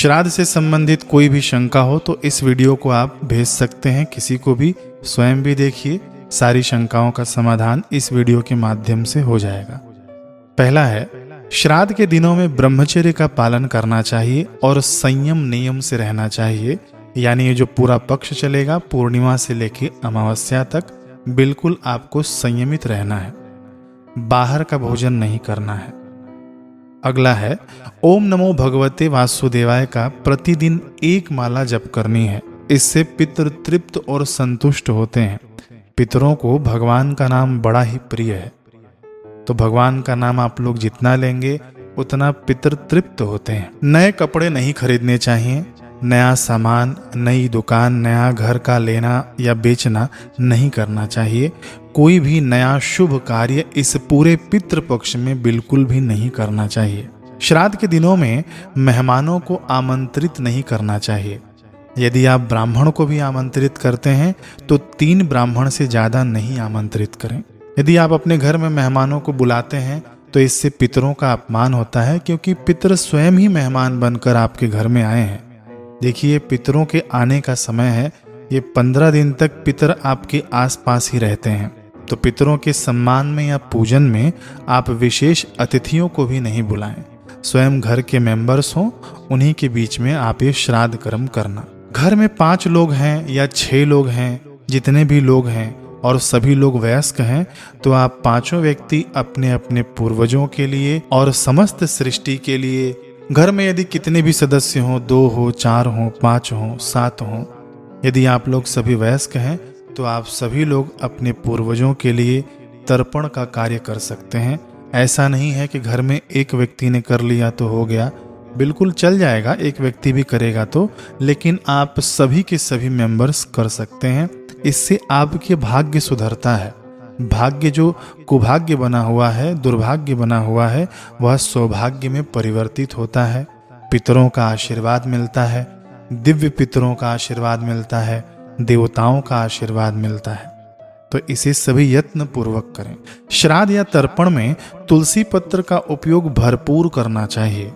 श्राद्ध से संबंधित कोई भी शंका हो तो इस वीडियो को आप भेज सकते हैं किसी को भी, स्वयं भी देखिए। सारी शंकाओं का समाधान इस वीडियो के माध्यम से हो जाएगा। पहला है, श्राद्ध के दिनों में ब्रह्मचर्य का पालन करना चाहिए और संयम नियम से रहना चाहिए। यानी ये जो पूरा पक्ष चलेगा, पूर्णिमा से लेकर अमावस्या तक, बिल्कुल आपको संयमित रहना है, बाहर का भोजन नहीं करना है। अगला है, ओम नमो भगवते वासुदेवाय का प्रतिदिन 1 माला जप करनी है। इससे पितृ तृप्त और संतुष्ट होते हैं। पितरों को भगवान का नाम बड़ा ही प्रिय है, तो भगवान का नाम आप लोग जितना लेंगे उतना पितृ तृप्त होते हैं। नए कपड़े नहीं खरीदने चाहिए। नया सामान, नई दुकान, नया घर का लेना या बेचना नहीं करना चाहिए। कोई भी नया शुभ कार्य इस पूरे पितृपक्ष में बिल्कुल भी नहीं करना चाहिए। श्राद्ध के दिनों में मेहमानों को आमंत्रित नहीं करना चाहिए। यदि आप ब्राह्मण को भी आमंत्रित करते हैं तो 3 ब्राह्मण से ज़्यादा नहीं आमंत्रित करें। यदि आप अपने घर में मेहमानों को बुलाते हैं तो इससे पितरों का अपमान होता है, क्योंकि पितर स्वयं ही मेहमान बनकर आपके घर में आए हैं। देखिए, पितरों के आने का समय है। ये 15 दिन तक पितर आपके आसपास ही रहते हैं, तो पितरों के सम्मान में या पूजन में आप विशेष अतिथियों को भी नहीं बुलाएं। स्वयं घर के मेंबर्स हों, उन्हीं के बीच में आप ये श्राद्ध कर्म करना। घर में 5 लोग हैं या 6 लोग हैं, जितने भी लोग हैं और सभी लोग वयस्क हैं, तो आप 5 व्यक्ति अपने अपने पूर्वजों के लिए और समस्त सृष्टि के लिए, घर में यदि कितने भी सदस्य हों, 2 हो, 4 हो, 5 हो, 7 हो, यदि आप लोग सभी वयस्क हैं तो आप सभी लोग अपने पूर्वजों के लिए तर्पण का कार्य कर सकते हैं। ऐसा नहीं है कि घर में एक व्यक्ति ने कर लिया तो हो गया, बिल्कुल चल जाएगा, एक व्यक्ति भी करेगा तो, लेकिन आप सभी के सभी मेंबर्स कर सकते हैं। इससे आपके भाग्य सुधरता है। भाग्य जो कुभाग्य बना हुआ है, दुर्भाग्य बना हुआ है, वह सौभाग्य में परिवर्तित होता है। पितरों का आशीर्वाद मिलता है, दिव्य पितरों का आशीर्वाद मिलता है, देवताओं का आशीर्वाद मिलता है। तो इसे सभी यत्न पूर्वक करें। श्राद्ध या तर्पण में तुलसी पत्र का उपयोग भरपूर करना चाहिए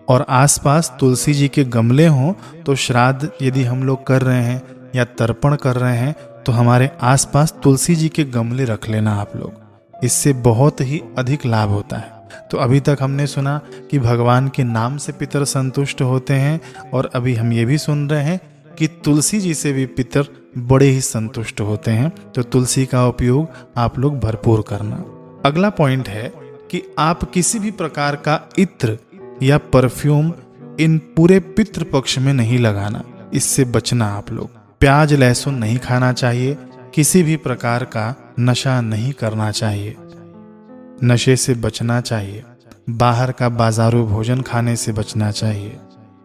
और आसपास तुलसी जी के गमले हों तो श्राद्ध यदि हम लोग कर रहे हैं या तर्पण कर रहे हैं तो हमारे आसपास तुलसी जी के गमले रख लेना आप लोग। इससे बहुत ही अधिक लाभ होता है। तो अभी तक हमने सुना कि भगवान के नाम से पितर संतुष्ट होते हैं, और अभी हम ये भी सुन रहे हैं कि तुलसी जी से भी पितर बड़े ही संतुष्ट होते हैं। तो तुलसी का उपयोग आप लोग भरपूर करना। अगला पॉइंट है कि आप किसी भी प्रकार का इत्र या परफ्यूम इन पूरे पितृपक्ष में नहीं लगाना, इससे बचना आप लोग। प्याज लहसुन नहीं खाना चाहिए। किसी भी प्रकार का नशा नहीं करना चाहिए, नशे से बचना चाहिए। बाहर का बाजारू भोजन खाने से बचना चाहिए।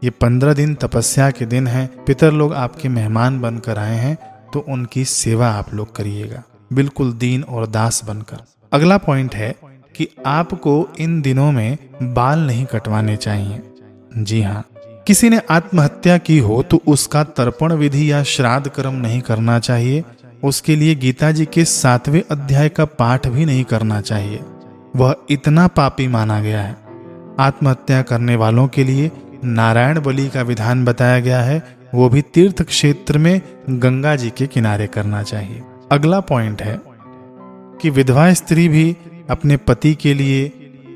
ये 15 दिन तपस्या के दिन हैं। पितर लोग आपके मेहमान बनकर आए हैं तो उनकी सेवा आप लोग करिएगा, बिल्कुल दीन और दास बनकर। अगला पॉइंट है कि आपको इन दिनों में बाल नहीं कटवाने चाहिए। जी हाँ, किसी ने आत्महत्या की हो तो उसका तर्पण विधि या श्राद्ध कर्म नहीं करना चाहिए। उसके लिए गीता जी के 7वें अध्याय का पाठ भी नहीं करना चाहिए, वह इतना पापी माना गया है। आत्महत्या करने वालों के लिए नारायण बलि का विधान बताया गया है, वो भी तीर्थ क्षेत्र में गंगा जी के किनारे करना चाहिए। अगला पॉइंट है कि विधवा स्त्री भी अपने पति के लिए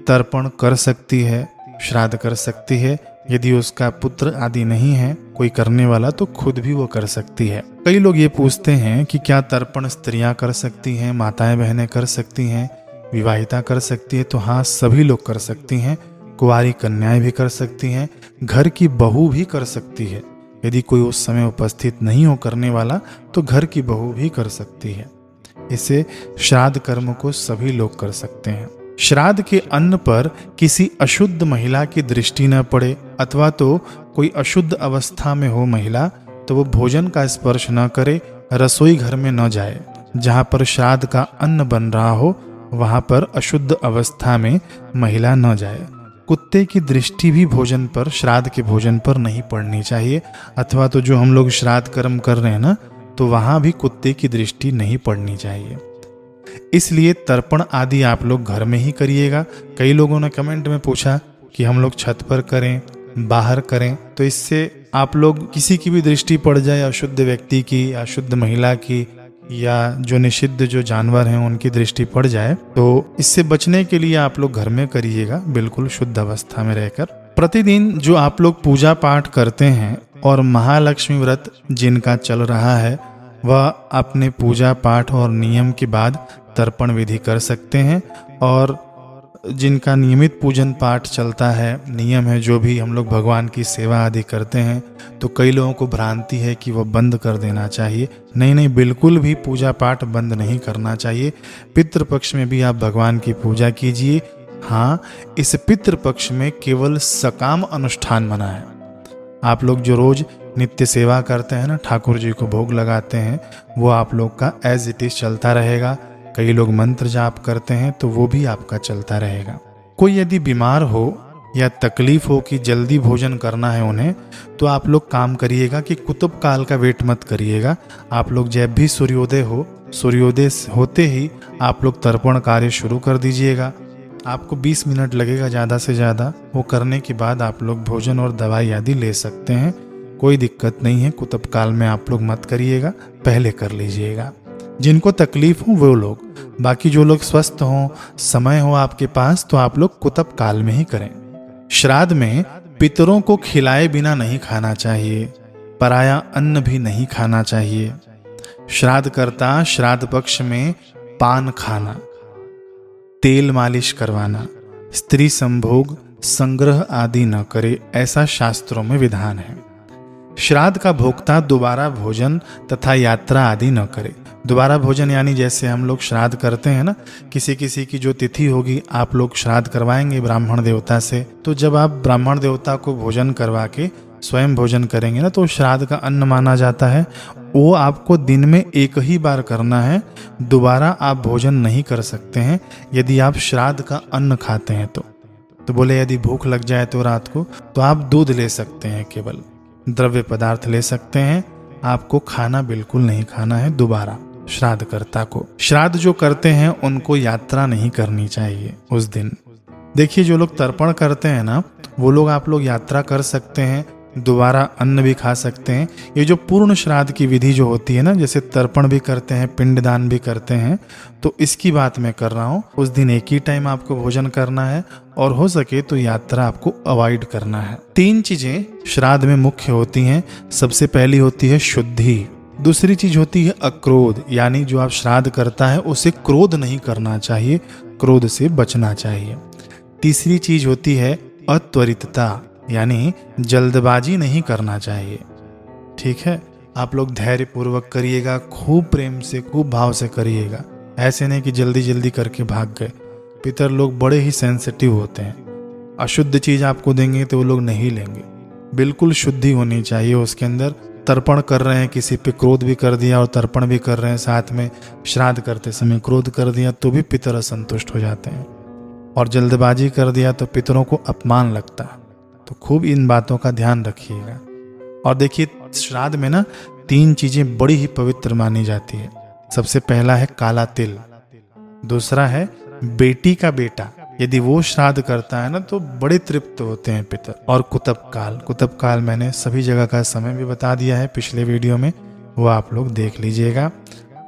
तर्पण कर सकती है, श्राद्ध कर सकती है। यदि उसका पुत्र आदि नहीं है कोई करने वाला तो खुद भी वो कर सकती है। कई लोग ये पूछते हैं कि क्या तर्पण स्त्रियां कर सकती हैं, माताएं बहनें कर सकती हैं, विवाहिता कर सकती है? तो हाँ, सभी लोग कर सकती हैं। कुंवारी कन्याएं भी कर सकती हैं, घर की बहू भी कर सकती है। यदि कोई उस समय उपस्थित नहीं हो करने वाला तो घर की बहू भी कर सकती है। इसे श्राद्ध कर्म को सभी लोग कर सकते हैं। श्राद्ध के अन्न पर किसी अशुद्ध महिला की दृष्टि न पड़े, अथवा तो कोई अशुद्ध अवस्था में हो महिला तो वो भोजन का स्पर्श न करे, रसोई घर में न जाए। जहाँ पर श्राद्ध का अन्न बन रहा हो वहाँ पर अशुद्ध अवस्था में महिला न जाए। कुत्ते की दृष्टि भी भोजन पर, श्राद्ध के भोजन पर नहीं पड़नी चाहिए। अथवा तो जो हम लोग श्राद्ध कर्म कर रहे हैं ना, तो वहाँ भी कुत्ते की दृष्टि नहीं पड़नी चाहिए। इसलिए तर्पण आदि आप लोग घर में ही करिएगा। कई लोगों ने कमेंट में पूछा कि हम लोग छत पर करें बाहर करें। तो इससे आप लोग किसी की भी दृष्टि पड़ जाए, अशुद्ध व्यक्ति की, अशुद्ध महिला की, या जो निषिद्ध जो जानवर हैं उनकी दृष्टि पड़ जाए, तो इससे बचने के लिए आप लोग घर में करिएगा, बिल्कुल शुद्ध अवस्था में रहकर। प्रतिदिन जो आप लोग पूजा पाठ करते हैं और महालक्ष्मी व्रत जिनका चल रहा है, वह अपने पूजा पाठ और नियम के बाद तर्पण विधि कर सकते हैं। और जिनका नियमित पूजन पाठ चलता है, नियम है, जो भी हम लोग भगवान की सेवा आदि करते हैं, तो कई लोगों को भ्रांति है कि वह बंद कर देना चाहिए। नहीं, बिल्कुल भी पूजा पाठ बंद नहीं करना चाहिए। पितृपक्ष में भी आप भगवान की पूजा कीजिए। हाँ, इस पितृपक्ष में केवल सकाम अनुष्ठान मना है। आप लोग जो रोज नित्य सेवा करते हैं ना, ठाकुर जी को भोग लगाते हैं, वो आप लोग का एज इट इज चलता रहेगा। कई लोग मंत्र जाप करते हैं तो वो भी आपका चलता रहेगा। कोई यदि बीमार हो या तकलीफ हो कि जल्दी भोजन करना है उन्हें, तो आप लोग काम करिएगा कि कुतुब काल का वेट मत करिएगा। आप लोग जब भी सूर्योदय हो, सूर्योदय होते ही आप लोग तर्पण कार्य शुरू कर दीजिएगा। आपको 20 मिनट लगेगा ज़्यादा से ज़्यादा। वो करने के बाद आप लोग भोजन और दवाई आदि ले सकते हैं, कोई दिक्कत नहीं है। कुतुब काल में आप लोग मत करिएगा, पहले कर लीजिएगा। जिनको तकलीफ हो वो लोग, बाकी जो लोग स्वस्थ हों, समय हो आपके पास, तो आप लोग कुतुब काल में ही करें। श्राद्ध में पितरों को खिलाए बिना नहीं खाना चाहिए, पराया अन्न भी नहीं खाना चाहिए। श्राद्ध करता श्राद्ध पक्ष में पान खाना, तेल मालिश करवाना, स्त्री संभोग, संग्रह आदि न करे, ऐसा शास्त्रों में विधान है। श्राद्ध का भोक्ता दोबारा भोजन तथा यात्रा आदि न करे। दोबारा भोजन यानी जैसे हम लोग श्राद्ध करते हैं ना, किसी किसी की जो तिथि होगी, आप लोग श्राद्ध करवाएंगे ब्राह्मण देवता से, तो जब आप ब्राह्मण देवता को भोजन करवा के स्वयं भोजन करेंगे ना, तो श्राद्ध का अन्न माना जाता है। वो आपको दिन में एक ही बार करना है, दोबारा आप भोजन नहीं कर सकते हैं यदि आप श्राद्ध का अन्न खाते हैं तो बोले यदि भूख लग जाए तो रात को, तो आप दूध ले सकते हैं, केवल द्रव्य पदार्थ ले सकते हैं। आपको खाना बिल्कुल नहीं खाना है दोबारा श्राद्धकर्ता को। श्राद्ध जो करते हैं उनको यात्रा नहीं करनी चाहिए उस दिन। देखिए, जो लोग तर्पण करते हैं ना, वो लोग आप लोग यात्रा कर सकते हैं, दोबारा अन्न भी खा सकते हैं। ये जो पूर्ण श्राद्ध की विधि जो होती है ना, जैसे तर्पण भी करते हैं, पिंडदान भी करते हैं, तो इसकी बात मैं कर रहा हूँ। उस दिन एक ही टाइम आपको भोजन करना है और हो सके तो यात्रा आपको अवॉइड करना है। 3 चीजें श्राद्ध में मुख्य होती हैं। सबसे पहली होती है शुद्धि, दूसरी चीज होती है अक्रोध, यानी जो आप श्राद्ध करता है उसे क्रोध नहीं करना चाहिए, क्रोध से बचना चाहिए। तीसरी चीज होती है अत्वरितता, यानी जल्दबाजी नहीं करना चाहिए। ठीक है, आप लोग धैर्य पूर्वक करिएगा, खूब प्रेम से, खूब भाव से करिएगा। ऐसे नहीं कि जल्दी जल्दी करके भाग गए। पितर लोग बड़े ही सेंसिटिव होते हैं, अशुद्ध चीज आपको देंगे तो वो लोग नहीं लेंगे। बिल्कुल शुद्धि होनी चाहिए उसके अंदर। तर्पण कर रहे हैं, किसी पे क्रोध भी कर दिया और तर्पण भी कर रहे हैं साथ में, श्राद्ध करते समय क्रोध कर दिया तो भी पितर असंतुष्ट हो जाते हैं, और जल्दबाजी कर दिया तो पितरों को अपमान लगता है। तो खूब इन बातों का ध्यान रखिएगा। और देखिए, श्राद्ध में ना 3 चीजें बड़ी ही पवित्र मानी जाती है। सबसे पहला है काला तिल, दूसरा है बेटी का बेटा, यदि वो श्राद्ध करता है ना तो बड़े तृप्त होते हैं पितर, और कुतुब काल। कुतुब काल मैंने सभी जगह का समय भी बता दिया है पिछले वीडियो में, वो आप लोग देख लीजिएगा।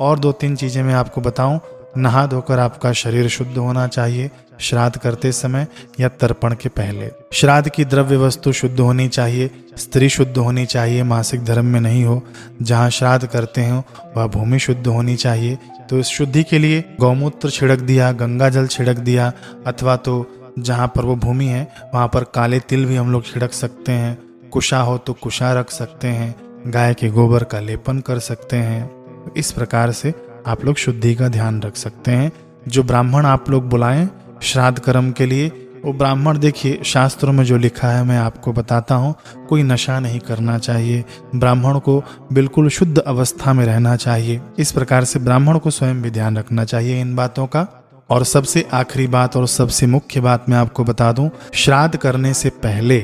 और 2-3 चीजें मैं आपको बताऊं। नहा धोकर आपका शरीर शुद्ध होना चाहिए श्राद्ध करते समय या तर्पण के पहले। श्राद्ध की द्रव्य वस्तु शुद्ध होनी चाहिए, स्त्री शुद्ध होनी चाहिए, मासिक धर्म में नहीं हो। जहाँ श्राद्ध करते हो वह भूमि शुद्ध होनी चाहिए। तो इस शुद्धि के लिए गौमूत्र छिड़क दिया, गंगा जल छिड़क दिया, अथवा तो जहाँ पर वो भूमि है वहाँ पर काले तिल भी हम लोग छिड़क सकते हैं। कुशा हो तो कुशा रख सकते हैं, गाय के गोबर का लेपन कर सकते हैं। इस प्रकार से आप लोग शुद्धि का ध्यान रख सकते हैं। जो ब्राह्मण आप लोग बुलाएं श्राद्ध कर्म के लिए, वो ब्राह्मण, देखिए शास्त्रों में जो लिखा है मैं आपको बताता हूँ, कोई नशा नहीं करना चाहिए, ब्राह्मण को बिल्कुल शुद्ध अवस्था में रहना चाहिए। इस प्रकार से ब्राह्मण को स्वयं भी ध्यान रखना चाहिए इन बातों का। और सबसे आखिरी बात और सबसे मुख्य बात मैं आपको बता दूं, श्राद्ध करने से पहले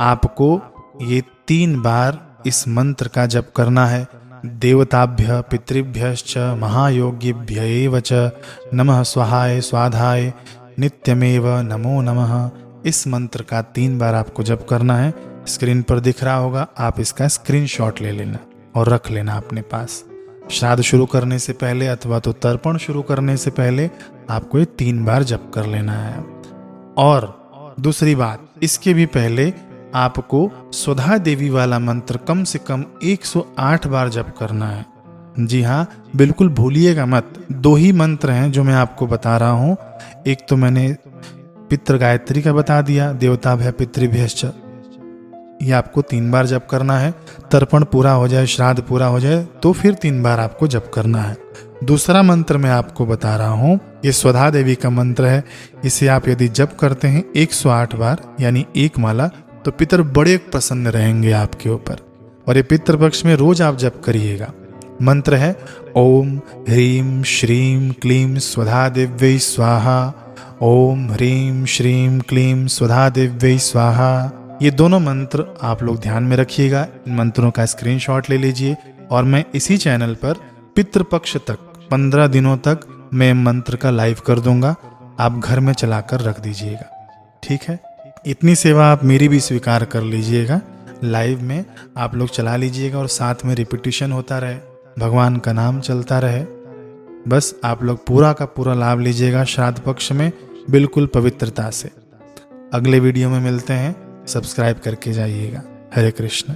आपको ये 3 बार इस मंत्र का जप करना है। देवताभ्य पितृभ्यश्च महायोगिभ्य एव च नमः स्वाहाय स्वाधाय नित्यमेव नमो नमः इस मंत्र का 3 बार आपको जप करना है। स्क्रीन पर दिख रहा होगा, आप इसका स्क्रीनशॉट ले लेना और रख लेना अपने पास। श्राद्ध शुरू करने से पहले अथवा तो तर्पण शुरू करने से पहले आपको ये 3 बार जप कर लेना है। और दूसरी बात, इसके भी पहले आपको स्वधा देवी वाला मंत्र कम से कम 108 बार जप करना है। जी हाँ, बिल्कुल भूलिएगा मत। 2 ही मंत्र हैं जो मैं आपको बता रहा हूँ। एक तो मैंने पितृ गायत्री का बता दिया, देवता भय पितृभ्यश्च, ये आपको 3 बार जप करना है। तर्पण पूरा हो जाए, श्राद्ध पूरा हो जाए तो फिर 3 बार आपको जप करना है। दूसरा मंत्र मैं आपको बता रहा हूँ, ये स्वधा देवी का मंत्र है। इसे आप यदि जप करते हैं 108 बार यानी 1 माला, तो पितर बड़े प्रसन्न रहेंगे आपके ऊपर। और ये पितृपक्ष में रोज आप जप करिएगा। मंत्र है ओम ह्रीं श्रीं क्लीं स्वधा देव्यै स्वाहा। ओम ह्रीं श्रीं क्लीं स्वधा देव्यै स्वाहा। ये दोनों मंत्र आप लोग ध्यान में रखिएगा। इन मंत्रों का स्क्रीनशॉट ले लीजिए। और मैं इसी चैनल पर पितृपक्ष तक 15 दिनों तक मैं मंत्र का लाइव कर दूंगा, आप घर में चलाकर रख दीजिएगा। ठीक है, इतनी सेवा आप मेरी भी स्वीकार कर लीजिएगा। लाइव में आप लोग चला लीजिएगा और साथ में रिपीटिशन होता रहे, भगवान का नाम चलता रहे। बस आप लोग पूरा का पूरा लाभ लीजिएगा श्राद्ध पक्ष में, बिल्कुल पवित्रता से। अगले वीडियो में मिलते हैं, सब्सक्राइब करके जाइएगा। हरे कृष्ण।